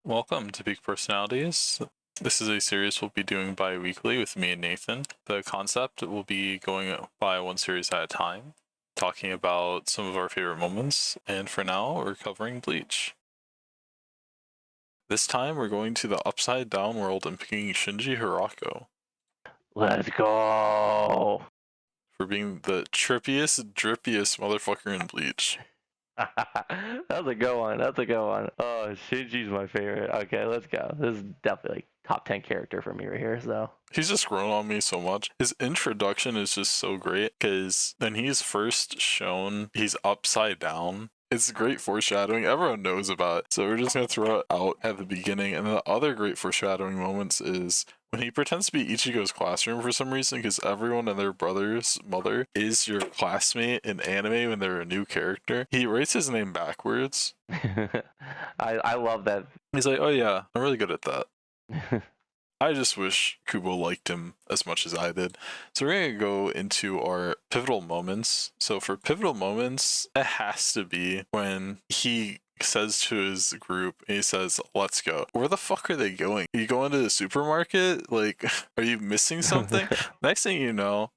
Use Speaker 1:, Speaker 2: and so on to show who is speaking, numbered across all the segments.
Speaker 1: Welcome to Peak Personalities. This is a series we'll be doing bi-weekly with me and Nathan. The concept will be going by one series at a time, talking about some of our favorite moments, and for now, we're covering Bleach. This time, we're going to the Upside Down world and picking Shinji Hirako
Speaker 2: Let's go.
Speaker 1: for being the trippiest, drippiest motherfucker in Bleach.
Speaker 2: That's a good one. That's a good one. Oh, Shinji's my favorite. Okay, let's go. This is definitely like top 10 character for me right here. So
Speaker 1: He's just grown on me so much. His introduction is just so great because when he's first shown, he's upside down. It's great foreshadowing. Everyone knows about it. So we're just going to throw it out at the beginning. And the other great foreshadowing moments is when he pretends to be Ichigo's classroom for some reason, because everyone and their brother's mother is your classmate in anime when they're a new character. He writes his name backwards.
Speaker 2: I love that.
Speaker 1: He's like, oh yeah, I'm really good at that. I just wish Kubo liked him as much as I did. So we're going to go into our pivotal moments. So for pivotal moments, it has to be when he says to his group, and he says, let's go. Where the fuck are they going? Are you going to the supermarket? Like, are you missing something? Next thing you know,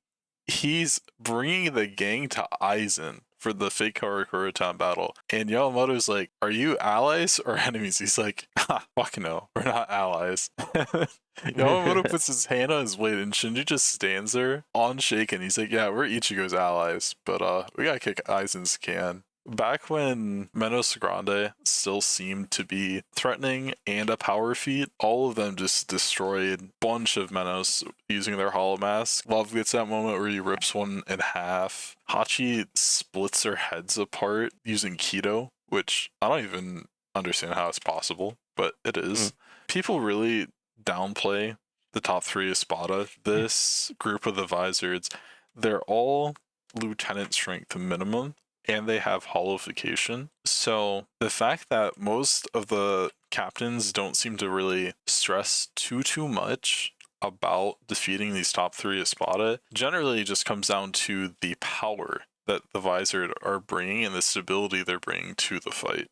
Speaker 1: he's bringing the gang to Aizen for the fake Karakura battle. And Yamamoto's like, are you allies or enemies? He's like, fuck no, we're not allies. Yamamoto puts his hand on his blade and Shinji just stands there unshaken. He's like, yeah, we're Ichigo's allies, but we gotta kick Aizen's can. Back when Menos Grande still seemed to be threatening and a power feat, all of them just destroyed a bunch of Menos using their hollow mask. Love gets that moment where he rips one in half. Hachi splits their heads apart using Keto, which I don't even understand how it's possible, but it is. People really downplay the top three Espada. This group of the Visoreds, they're all lieutenant strength minimum, and they have hollowification. So the fact that most of the captains don't seem to really stress too much about defeating these top three Espada generally just comes down to the power that the Visored are bringing and the stability they're bringing to the fight.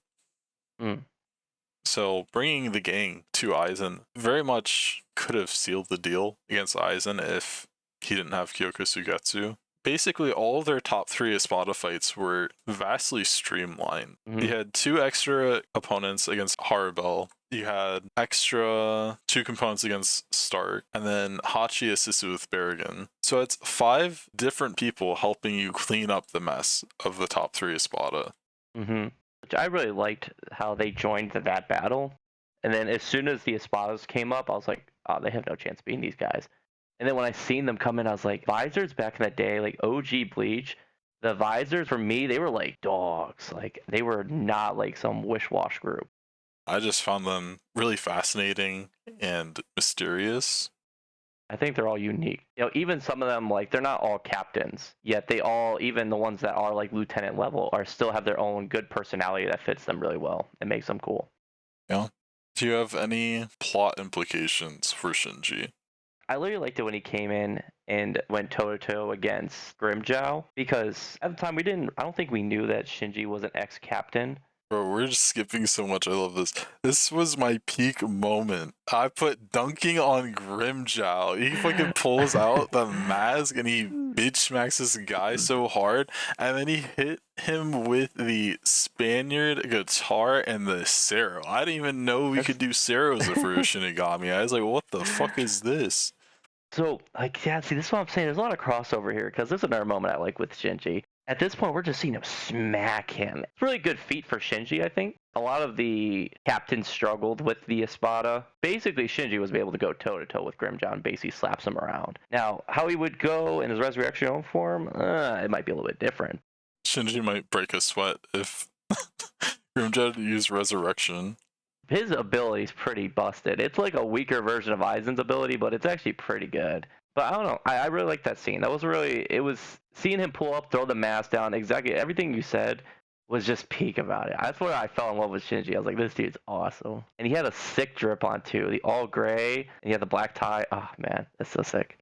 Speaker 1: So bringing the gang to Aizen very much could have sealed the deal against Aizen if he didn't have Kyoko Sugetsu. Basically, all of their top three Espada fights were vastly streamlined. You had two extra opponents against Harabel. You had extra two components against Stark, and then Hachi assisted with Berrigan. So it's 5 different people helping you clean up the mess of the top three Espada.
Speaker 2: Which I really liked how they joined that battle. And then as soon as the Espadas came up, I was like, oh, they have no chance beating these guys. And then when I seen them come in, I was like, Visors back in that day, like OG Bleach, the Visors for me, they were like dogs. Like they were not like some wish-wash group.
Speaker 1: I just found them really fascinating and mysterious.
Speaker 2: I think they're all unique. You know, even some of them, like they're not all captains, yet they all, even the ones that are like lieutenant level, are still have their own good personality that fits them really well and makes them cool.
Speaker 1: Yeah. Do you have any plot implications for Shinji?
Speaker 2: I literally liked it when he came in and went toe to toe against Grimjow because at the time I don't think we knew that Shinji was an ex-captain.
Speaker 1: Bro, we're just skipping so much. I love this. This was my peak moment. I put dunking on Grimjow. He fucking pulls out the mask and he bitch smacks this guy so hard. And then he hit him with the Spaniard guitar and the Sero. I didn't even know we could do Seros for a Shinigami. I was like, what the fuck is this?
Speaker 2: So, like, yeah, see, this is what I'm saying. There's a lot of crossover here because this is another moment I like with Shinji. At this point, we're just seeing him smack him. It's a really good feat for Shinji, I think. A lot of the captains struggled with the Espada. Basically, Shinji was able to go toe-to-toe with Grimjow and basically slaps him around. Now, how he would go in his resurrection form, it might be a little bit different.
Speaker 1: Shinji might break a sweat if Grimjow used resurrection.
Speaker 2: His ability is pretty busted. It's like a weaker version of Aizen's ability, but it's actually pretty good. But I don't know. I really like that scene. That was really, it was seeing him pull up, throw the mask down. Exactly everything you said was just peak about it. That's where I fell in love with Shinji. I was like, this dude's awesome. And he had a sick drip on too. The all gray, and he had the black tie. Oh man, that's so sick.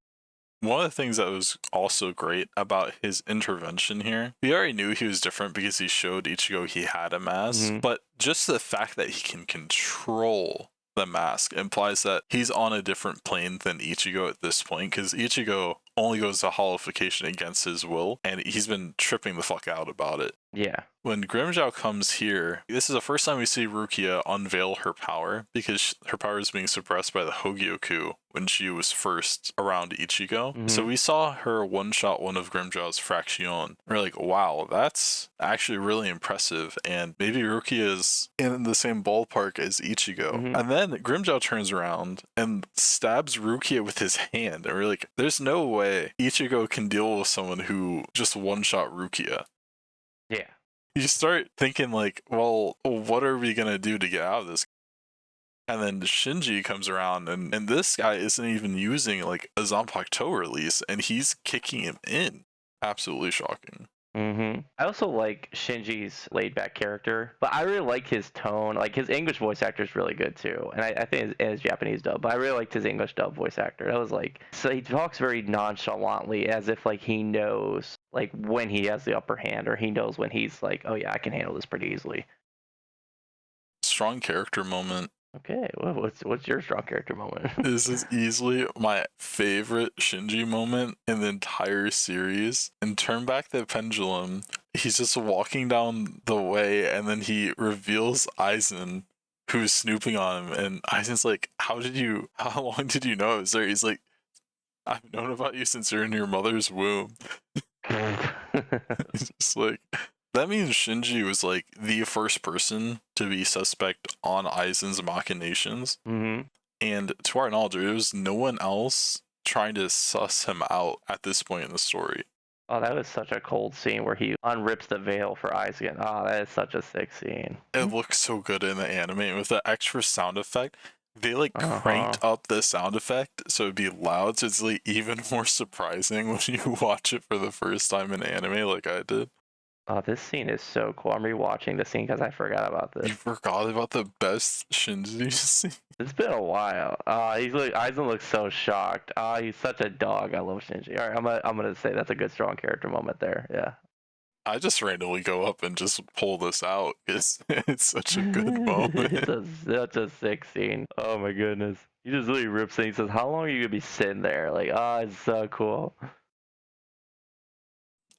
Speaker 1: One of the things that was also great about his intervention here, we already knew he was different because he showed Ichigo he had a mask, but just the fact that he can control the mask implies that he's on a different plane than Ichigo at this point, because Ichigo only goes to holification against his will, and he's been tripping the fuck out about it.
Speaker 2: Yeah.
Speaker 1: When Grimmjow comes here, this is the first time we see Rukia unveil her power, because her power is being suppressed by the Hogyoku when she was first around Ichigo. So we saw her one-shot one of Grimmjow's Fraction. We're like, wow, that's actually really impressive, and maybe Rukia is in the same ballpark as Ichigo. And then Grimmjow turns around and stabs Rukia with his hand, and we're like, there's no way Ichigo can deal with someone who just one-shot Rukia.
Speaker 2: Yeah.
Speaker 1: You start thinking like, well, what are we gonna do to get out of this? And then Shinji comes around, and this guy isn't even using like a Zanpakuto release, and he's kicking him in. Absolutely shocking.
Speaker 2: I also like Shinji's laid-back character, but I really like his tone. Like his English voice actor is really good too, and I think his Japanese dub. But I really liked his English dub voice actor. That was like, so he talks very nonchalantly, as if like he knows like when he has the upper hand, or he knows when he's like, oh yeah, I can handle this pretty easily.
Speaker 1: Strong character moment.
Speaker 2: Okay, what's your strong character moment?
Speaker 1: This is easily my favorite Shinji moment in the entire series. And Turn Back the Pendulum, he's just walking down the way, and then he reveals Aizen, who's snooping on him. And Aizen's like, how long did you know I was there? He's like, I've known about you since you're in your mother's womb. It's just like, that means Shinji was like the first person to be suspect on Aizen's machinations. And to our knowledge, there was no one else trying to suss him out at this point in the story.
Speaker 2: Oh, that was such a cold scene where he unrips the veil for Aizen. Oh, that is such a sick scene.
Speaker 1: It looks so good in the anime with the extra sound effect. They like cranked up the sound effect so it'd be loud, so it's like even more surprising when you watch it for the first time in anime, like I did.
Speaker 2: Oh, this scene is so cool. I'm rewatching the scene because I forgot about this.
Speaker 1: You forgot about the best Shinji scene?
Speaker 2: It's been a while. Aizen looks so shocked. He's such a dog. I love Shinji. All right, I'm gonna say that's a good strong character moment there. Yeah.
Speaker 1: I just randomly go up and just pull this out because it's such a good moment.
Speaker 2: It's such a sick scene. Oh my goodness. He just really rips it. He says, "How long are you gonna be sitting there?" Like, it's so cool.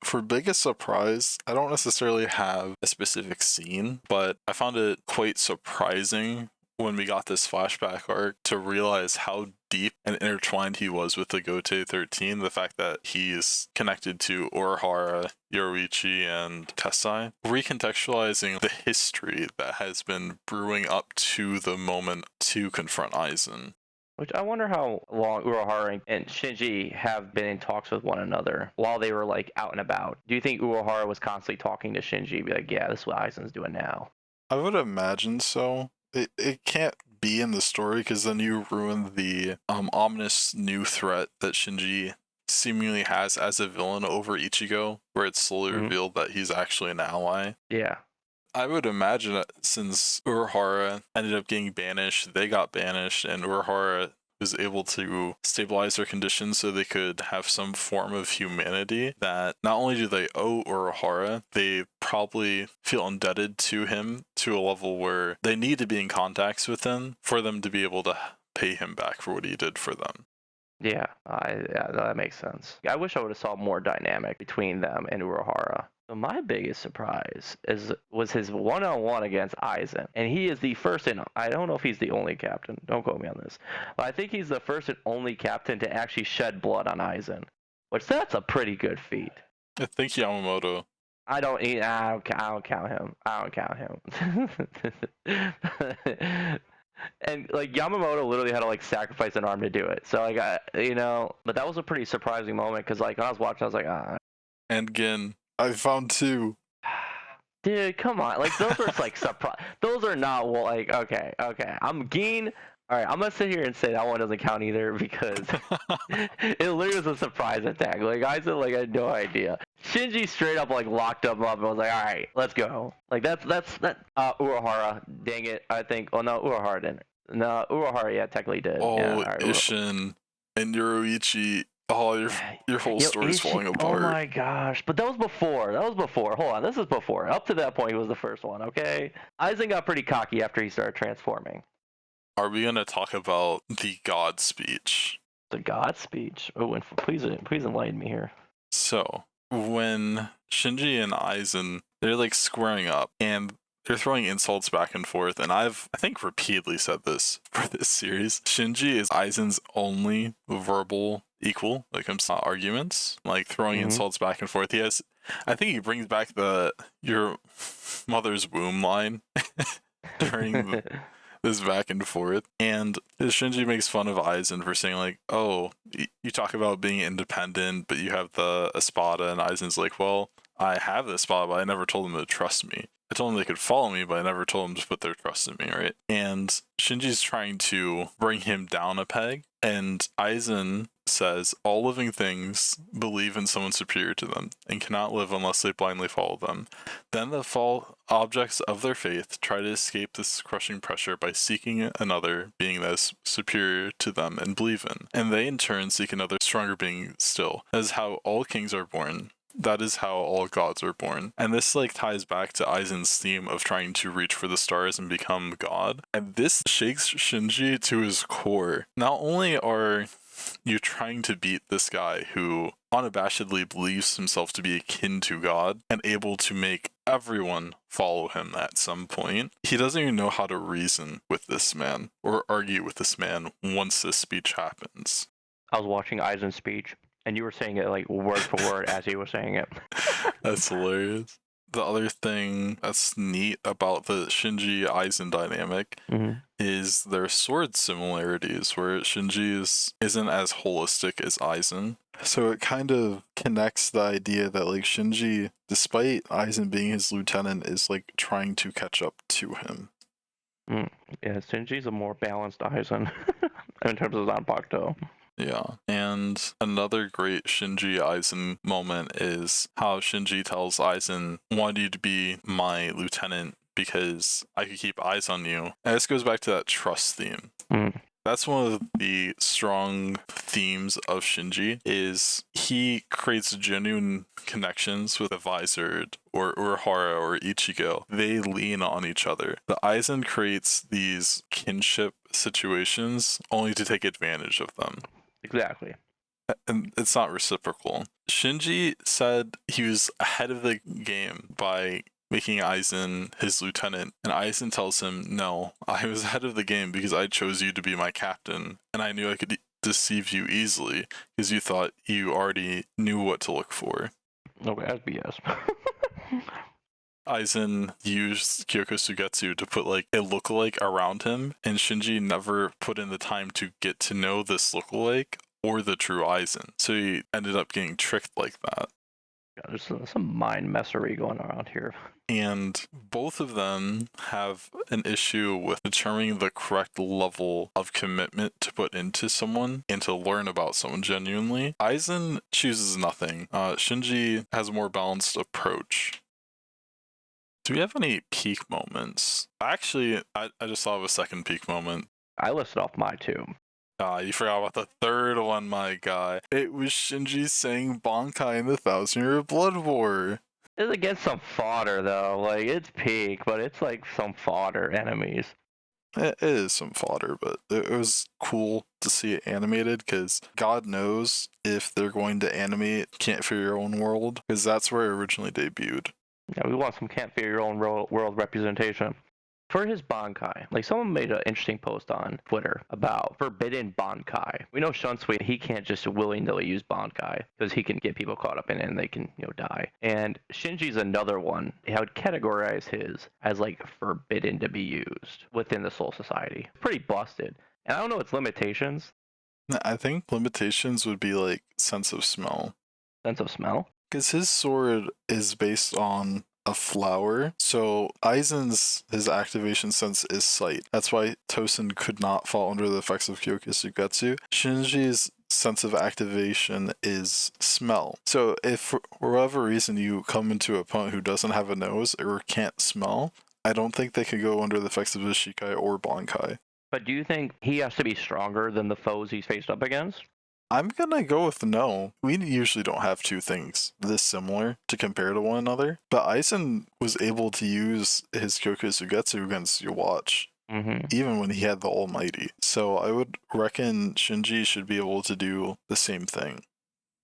Speaker 1: For biggest surprise, I don't necessarily have a specific scene, but I found it quite surprising when we got this flashback arc to realize how deep and intertwined he was with the Gote 13. The fact that he's connected to Urahara, Yoruichi, and Tessai. Recontextualizing the history that has been brewing up to the moment to confront Aizen.
Speaker 2: Which I wonder how long Urahara and Shinji have been in talks with one another while they were like out and about. Do you think Urahara was constantly talking to Shinji, be like, yeah, this is what Aizen's doing now?
Speaker 1: I would imagine so. It can't be in the story because then you ruin the ominous new threat that Shinji seemingly has as a villain over Ichigo, where it's slowly revealed that he's actually an ally.
Speaker 2: Yeah.
Speaker 1: I would imagine that since Urahara ended up getting banished, they got banished, and Urahara was able to stabilize their conditions so they could have some form of humanity, that not only do they owe Urahara, they probably feel indebted to him to a level where they need to be in contacts with him for them to be able to pay him back for what he did for them.
Speaker 2: Yeah, that makes sense. I wish I would have saw more dynamic between them and Urahara. So my biggest surprise was his one-on-one against Aizen, and he is the first and I don't know if he's the only captain. Don't quote me on this, but I think he's the first and only captain to actually shed blood on Aizen, which that's a pretty good feat.
Speaker 1: I think Yamamoto.
Speaker 2: I don't count him. I don't count him. And like Yamamoto literally had to like sacrifice an arm to do it. So like but that was a pretty surprising moment because like when I was watching, I was like,
Speaker 1: And again, I found two.
Speaker 2: Dude, come on! Like those are like surprise. Those are not like okay. I'm Geen. All right, I'm gonna sit here and say that one doesn't count either because it literally was a surprise attack. Like I said, like I had no idea. Shinji straight up like locked him up and was like, all right, let's go. Like that's Urahara. Dang it! I think. Oh no, Urahara didn't. No, Urahara, yeah, technically did.
Speaker 1: Oh,
Speaker 2: yeah, right,
Speaker 1: Ishin and Yoruichi Oh, your whole story's falling
Speaker 2: Oh
Speaker 1: apart.
Speaker 2: my gosh! But that was before. That was before. Hold on, this is before. Up to that point, he was the first one. Okay, Aizen got pretty cocky after he started transforming.
Speaker 1: Are we gonna talk about the God speech?
Speaker 2: The God speech. Oh, and please enlighten me here.
Speaker 1: So when Shinji and Aizen, they're like squaring up and they're throwing insults back and forth, and I think repeatedly said this for this series. Shinji is Aizen's only verbal equal when it comes to arguments, like throwing insults back and forth. I think he brings back the "your mother's womb" line during this back and forth. And Shinji makes fun of Aizen for saying like, "Oh, you talk about being independent, but you have the Espada," and Aizen's like, "Well, I have the Espada, but I never told them to trust me. I told them they could follow me, but I never told them to put their trust in me, right?" And Shinji's trying to bring him down a peg, and Aizen says, "All living things believe in someone superior to them and cannot live unless they blindly follow them. Then the fall objects of their faith try to escape this crushing pressure by seeking another being that is superior to them and believe in. And they in turn seek another stronger being still. That is how all kings are born. That is how all gods are born." And this like ties back to Aizen's theme of trying to reach for the stars and become God. And this shakes Shinji to his core. Not only are you trying to beat this guy who unabashedly believes himself to be akin to God and able to make everyone follow him at some point, he doesn't even know how to reason with this man or argue with this man once this speech happens.
Speaker 2: I was watching Aizen's speech, and you were saying it like word for word as he was saying it.
Speaker 1: That's hilarious. The other thing that's neat about the Shinji Aizen dynamic is their sword similarities, where Shinji isn't as holistic as Aizen. So it kind of connects the idea that like Shinji, despite Aizen being his lieutenant, is like trying to catch up to him.
Speaker 2: Yeah, Shinji's a more balanced Aizen in terms of Zanpakuto.
Speaker 1: Yeah, and another great Shinji Aizen moment is how Shinji tells Aizen, "I wanted you to be my lieutenant because I could keep eyes on you." And this goes back to that trust theme. That's one of the strong themes of Shinji, is he creates genuine connections with a visored or Urahara or Ichigo. They lean on each other. The Aizen creates these kinship situations only to take advantage of them.
Speaker 2: Exactly.
Speaker 1: And it's not reciprocal. Shinji said he was ahead of the game by making Aizen his lieutenant, and Aizen tells him, "No, I was ahead of the game because I chose you to be my captain, and I knew I could deceive you easily because you thought you already knew what to look for."
Speaker 2: Okay, that's BS.
Speaker 1: Aizen used Kyoko Sugetsu to put like a lookalike around him, and Shinji never put in the time to get to know this lookalike or the true Aizen, so he ended up getting tricked like that.
Speaker 2: Yeah, there's some mind messery going around here.
Speaker 1: And both of them have an issue with determining the correct level of commitment to put into someone and to learn about someone genuinely. Aizen chooses nothing. Shinji has a more balanced approach. Do we have any peak moments? Actually, I just thought of a second peak moment.
Speaker 2: I listed off my two.
Speaker 1: You forgot about the third one, my guy. It was Shinji saying Bankai in the 1,000-Year Blood War.
Speaker 2: It's against some fodder, though. Like, it's peak, but it's like some fodder enemies.
Speaker 1: It is some fodder, but it was cool to see it animated, because God knows if they're going to animate Can't Fear Your Own World, because that's where it originally debuted.
Speaker 2: Yeah, we want some Can't Fear Your Own World representation. For his Bankai, like someone made an interesting post on Twitter about forbidden Bankai. We know Shunsui, he can't just willy-nilly use Bankai because he can get people caught up in it and they can, die. And Shinji's another one. I would categorize his as like forbidden to be used within the Soul Society. Pretty busted. And I don't know its limitations.
Speaker 1: I think limitations would be like sense of smell.
Speaker 2: Sense of smell?
Speaker 1: Because his sword is based on a flower, so Aizen's his activation sense is sight. That's why Tosen could not fall under the effects of Kyoku Sugetsu. Shinji's sense of activation is smell. So if for whatever reason you come into an opponent who doesn't have a nose or can't smell, I don't think they could go under the effects of Ishikai or Bankai.
Speaker 2: But do you think he has to be stronger than the foes he's faced up against?
Speaker 1: I'm gonna go with no. We usually don't have two things this similar to compare to one another, but Aizen was able to use his Kyoku Sugetsu against your watch, even when he had the Almighty. So I would reckon Shinji should be able to do the same thing.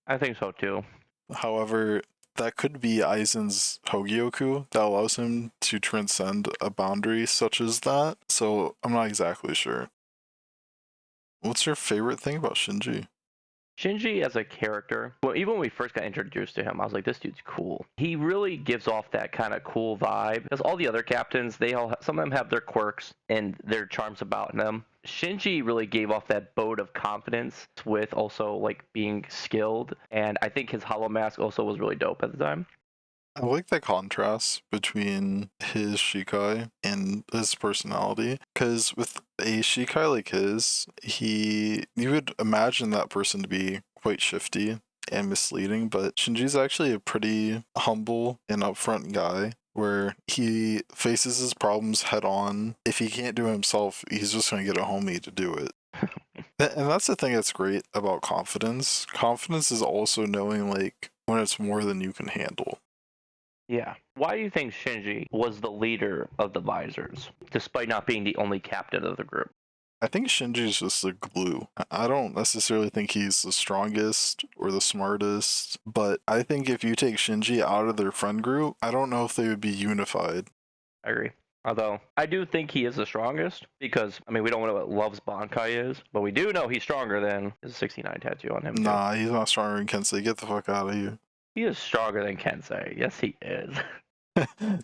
Speaker 2: I think so too.
Speaker 1: However, that could be Aizen's Hogyoku that allows him to transcend a boundary such as that, so I'm not exactly sure. What's your favorite thing about Shinji?
Speaker 2: Shinji as a character, well, even when we first got introduced to him, I was like, this dude's cool. He really gives off that kind of cool vibe. Because all the other captains, some of them have their quirks and their charms about them. Shinji really gave off that boat of confidence with also like being skilled. And I think his hollow mask also was really dope at the time.
Speaker 1: I like the contrast between his Shikai and his personality, because with a Shikai like his, you would imagine that person to be quite shifty and misleading, but Shinji's actually a pretty humble and upfront guy where he faces his problems head on. If he can't do it himself, he's just going to get a homie to do it. And that's the thing that's great about confidence. Confidence is also knowing like when it's more than you can handle.
Speaker 2: Yeah. Why do you think Shinji was the leader of the Visors, despite not being the only captain of the group?
Speaker 1: I think Shinji's just the glue. I don't necessarily think he's the strongest or the smartest, but I think if you take Shinji out of their friend group, I don't know if they would be unified.
Speaker 2: I agree. Although, I do think he is the strongest because, I mean, we don't know what Love's Bankai is, but we do know he's stronger than his 69 tattoo on him, too.
Speaker 1: Nah, he's not stronger than Kensei. Get the fuck out of here.
Speaker 2: He is stronger than Kensei. Yes, he is.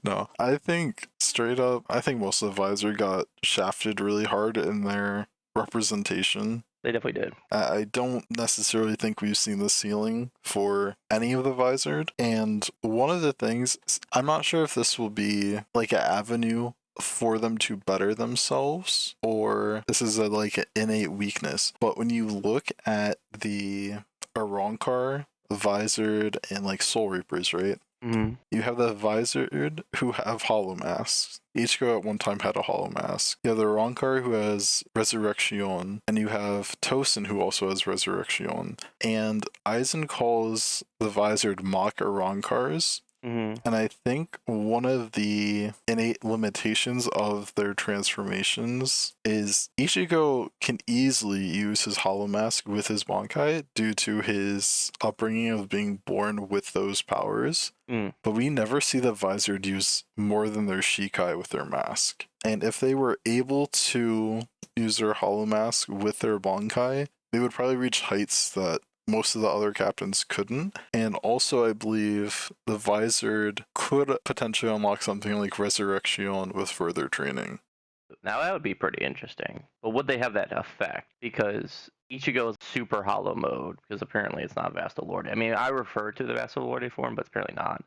Speaker 1: No, I think straight up, I think most of the Visor got shafted really hard in their representation.
Speaker 2: They definitely did.
Speaker 1: I don't necessarily think we've seen the ceiling for any of the Visored. And one of the things, I'm not sure if this will be like an avenue for them to better themselves or this is like an innate weakness. But when you look at the Arrancar, Visored, and like Soul Reapers, right? You have the Visored who have hollow masks. Ichigo at one time had a hollow mask. You have the Rankar who has Resurrection, and you have Tosin who also has Resurrection. And Aizen calls the Visored mock Rankars. And I think one of the innate limitations of their transformations is Ichigo can easily use his hollow mask with his Bankai due to his upbringing of being born with those powers. But we never see the Visored use more than their Shikai with their mask. And if they were able to use their hollow mask with their Bankai, they would probably reach heights that most of the other captains couldn't. And also, I believe the Visored could potentially unlock something like Resurrection with further training.
Speaker 2: Now, that would be pretty interesting. But would they have that effect? Because Ichigo's super hollow mode, because apparently it's not Vasto Lorde. I mean, I refer to the Vasto Lorde form, but it's apparently not.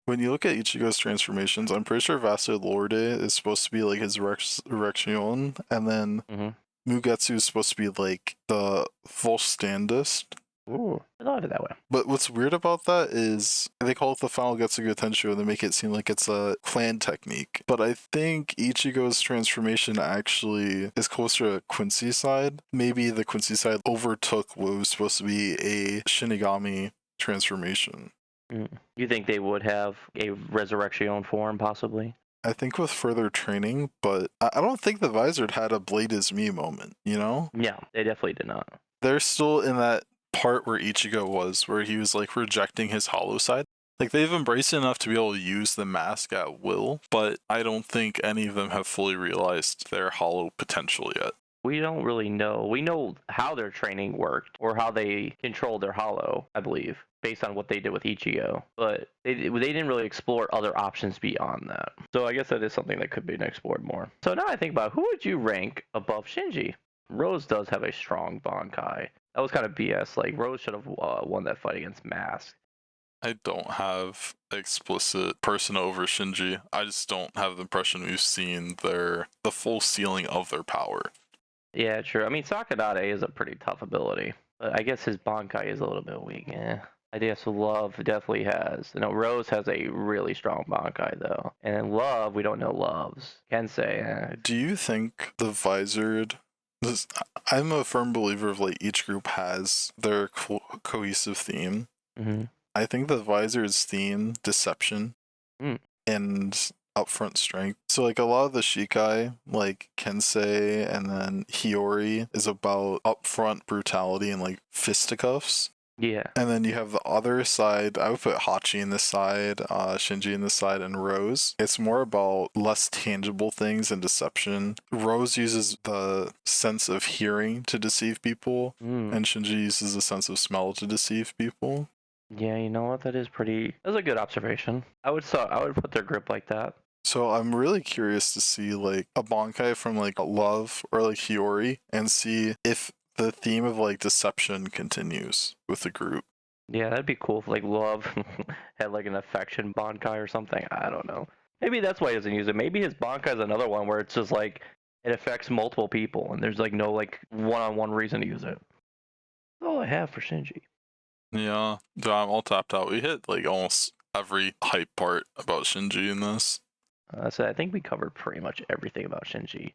Speaker 1: When you look at Ichigo's transformations, I'm pretty sure Vasto Lorde is supposed to be like his Resurrection, and then Mugetsu is supposed to be like the full standist.
Speaker 2: Ooh, I thought of it that way.
Speaker 1: But what's weird about that is they call it the Final Getsuga Tenshu and they make it seem like it's a clan technique. But I think Ichigo's transformation actually is closer to Quincy's side. Maybe the Quincy side overtook what was supposed to be a Shinigami transformation.
Speaker 2: You think they would have a Resurrection form, possibly?
Speaker 1: I think with further training, but I don't think the Visored had a Blade is me moment, you know?
Speaker 2: Yeah, they definitely did not.
Speaker 1: They're still in that part where Ichigo was, where he was like rejecting his hollow side. Like they've embraced it enough to be able to use the mask at will, but I don't think any of them have fully realized their hollow potential yet.
Speaker 2: We don't really know. We know how their training worked or how they controlled their hollow, I believe, based on what they did with Ichigo. But they didn't really explore other options beyond that. So I guess that is something that could be explored more. So now I think about who would you rank above Shinji? Rose does have a strong Bankai. That was kind of BS. Like, Rose should have won that fight against Mask.
Speaker 1: I don't have explicit person over Shinji. I just don't have the impression we've seen the full ceiling of their power.
Speaker 2: Yeah, true. I mean, Sakurade is a pretty tough ability. But I guess his Bankai is a little bit weak. I guess Love definitely has. You know, Rose has a really strong Bankai, though. And then Love, we don't know Love's. Kensei,
Speaker 1: Do you think the Visored I'm a firm believer of like each group has their cohesive theme.
Speaker 2: Mm-hmm.
Speaker 1: I think the Visored's theme, deception,
Speaker 2: Mm.
Speaker 1: and upfront strength. So like a lot of the Shikai, like Kensei and then Hiyori, is about upfront brutality and like fisticuffs.
Speaker 2: Yeah.
Speaker 1: And then you have the other side. I would put Hachi in this side, Shinji in this side, and Rose. It's more about less tangible things and deception. Rose uses the sense of hearing to deceive people,
Speaker 2: Mm.
Speaker 1: and Shinji uses the sense of smell to deceive people.
Speaker 2: Yeah, you know what? That's a good observation. I would put their group like that.
Speaker 1: So I'm really curious to see like a Bankai from like Love or like Hiyori and see if the theme of like deception continues with the group.
Speaker 2: Yeah, that'd be cool if like Love had like an affection Bankai or something. I don't know. Maybe that's why he doesn't use it. Maybe his Bankai is another one where it's just like it affects multiple people and there's like no like one-on-one reason to use it. That's all I have for Shinji.
Speaker 1: Yeah, I'm all tapped out. We hit like almost every hype part about Shinji in this.
Speaker 2: So I think we covered pretty much everything about Shinji.